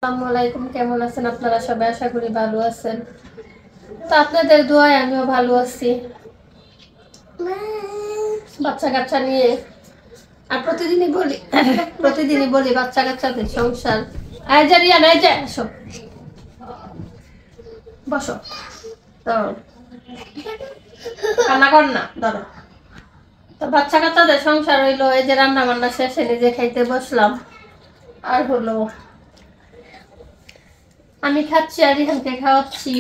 আসসালামু আলাইকুম, কেমন আছেন আপনারা সবাই? আশা করি ভালো আছেন। তো আপনাদের দোয়ায় আমিও ভালো আছি। বাচ্চা কাচ্চা নিয়ে আর প্রতিদিনই বলি বাচ্চা কাচ্চাদের সংসার। এই যে রিয়া, এই যে আসো, বসো। তো কান্না কর না, ধরো। তো বাচ্চা কাচ্চাদের সংসার হইলো, এই যে রান্না বান্না শেষে নিজে খাইতে বসলাম। আর হলো আমি খাচ্ছি আর রিহানকে খাওয়াচ্ছি,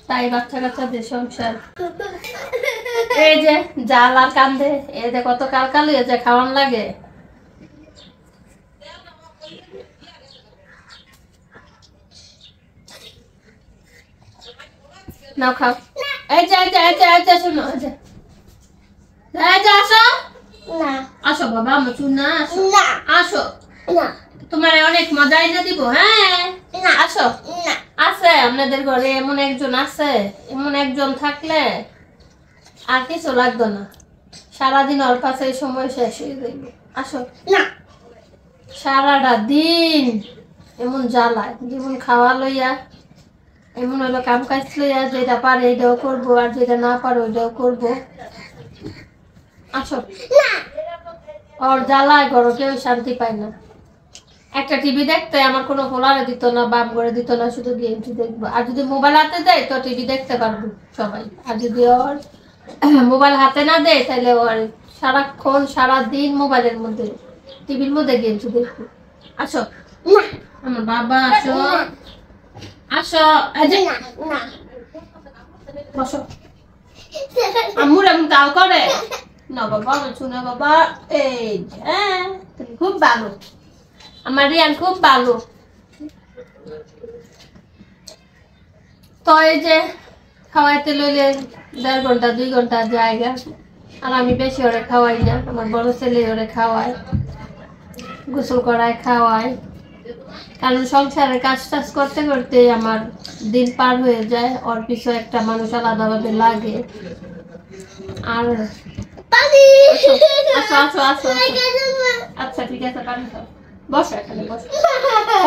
তাই বাচ্চা কাচ্চাদের সংসার। এই যে জাল আর কান্দে, এই যে কত কালকাল হয়ে যে খাওয়ান লাগে। নাও খাও। এই যে শোনো, এই যে আসো না, আসো বাবা, আমার চুনা, আসো আসো না, তোমার অনেক মজা এনে দিব। হ্যাঁ আসো। আছে আপনাদের ঘরে এমন একজন আছে, এমন একজন থাকলে আর কিছু লাগতো না। সারাদিন ওর কাছে সময় শেষ হয়ে যাবে। আসো না, সারাটা দিন এমন জ্বালায়, যেমন খাওয়া লইয়া, এমন হলো কাম কাজ লইয়া, যেটা পারে এটাও করবো আর যেটা না পারে ওইটাও করবো। আসো। ওর জ্বালায় ঘরে কেউ শান্তি পায় না। একটা টিভি দেখতে আমার কোনো পোলারে দিত না, বাম করে দিত না, শুধু গেমটি দেখবো। আর যদি মোবাইল হাতে দেয় তো টিভি দেখতে পারবো সবাই। আর যদি ওর মোবাইল হাতে না দেয় তাহলে ওর সারাক্ষণ সারাদিন মোবাইলের মধ্যে, টিভির মধ্যে গেমটি দেখবো। আসো আমার বাবা, আসো আসো, বসো। আম্মুর এমন গাল করে না বাবা, আমার শুনে বাবা। এই হ্যাঁ, তুমি খুব ভালো, আমার রিয়ান খুব ভালো। তো এই যে খাওয়াইতে লইলে 1.5 ঘন্টা 2 ঘন্টা জায়গা। আর আমি বেশি ওরে খাওয়াই না, আমার বড় ছেলে ওরে খাওয়ায়, গোসল করায়, খাওয়ায়। কারণ সংসারের কাজ টাজ করতে করতে আমার দিন পার হয়ে যায়। ওর পিছু একটা মানুষ আলাদাভাবে লাগে। আর আসো আসো, আচ্ছা ঠিক আছে, পানি খাও, বসো এখানে, বসো।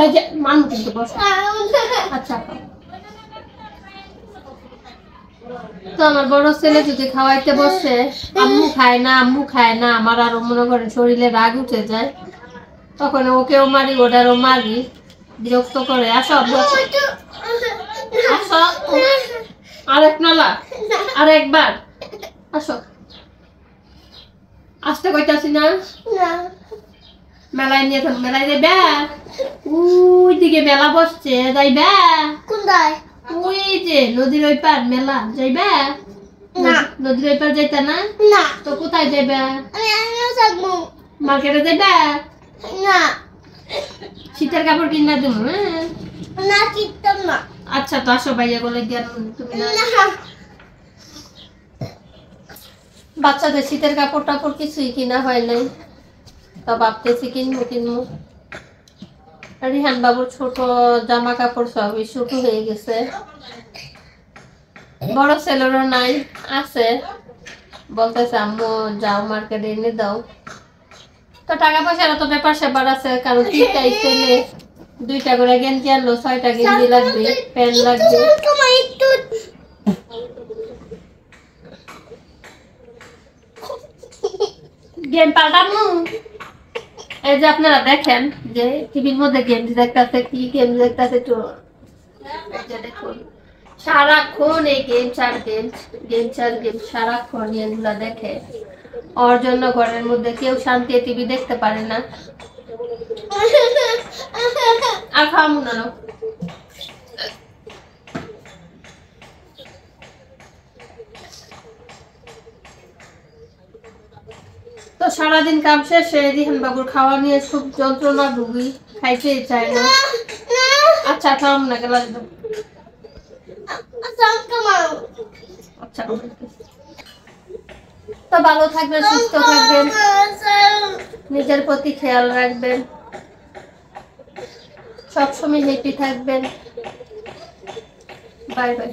এই যে মানু কিন্তু বসো। আচ্ছা, তো আমার বড় ছেলে যদি খাওয়াইতে বসে, আম্মু খায় না, আমার আরো মনে করেন শরীরে রাগ উঠে যায়। তখন ওকেও মারি, ওটারও মারি, বিরক্ত করে। আসো আসো, আরেক নালা, আরেকবার আসো। আসতে কইতাছি না, মেলায় নিয়ে থাকো, মেলায় যাইবা? ওই দিকে মেলা বসছে, যাইবা? ওই যে নদীর ওই পার মেলা, যাইবা? নদীর ওই পার যাইতা না? তো কোথায় যাইবা? মার্কেটে যাইবা? শীতের কাপড় কিনা দেবো। হ্যাঁ আচ্ছা, তো আসো, ভাইয়া বলে দিয়া তুমি না। বাচ্চাদের শীতের কাপড় টাপড় কিছুই কিনা হয় নাই, তো ভাবতেছি কিনবো। রিহান বাবুর ছোট জামা কাপড় সবই শুরু হয়ে গেছে। বড় ছেলেরও নাই, আছে, বলতেছে আম্মু যাও মার্কেটে এনে দাও। তো টাকা পয়সার তো ব্যাপার স্যাপার আছে, কারণ 3টাই ছেলে, 2টা করে গেঞ্জি আনলো, 6টা গেঞ্জি লাগবে, প্যান্ট লাগবে। গেম পাল্টামু। এই যে আপনারা দেখেন যে টিভির মধ্যে গেম দেখতেছে, কি গেম দেখতেছে একটু দেখুন। সারাক্ষণ এই গেম সারাক্ষণ এগুলা দেখে। ওর জন্য ঘরের মধ্যে কেউ শান্তি টিভি দেখতে পারে না। আর খামু না। তো সারাদিন কাম শেষে রিহান বাবুর খাওয়া নিয়ে খুব যন্ত্রণা ভুগি, খাইতেই চায় না। আচ্ছা খাম না, গেলা আচ্ছা। তো ভালো থাকবেন, সুস্থ থাকবেন, নিজের প্রতি খেয়াল রাখবেন, সবসময় হ্যাপি থাকবেন। Bye bye.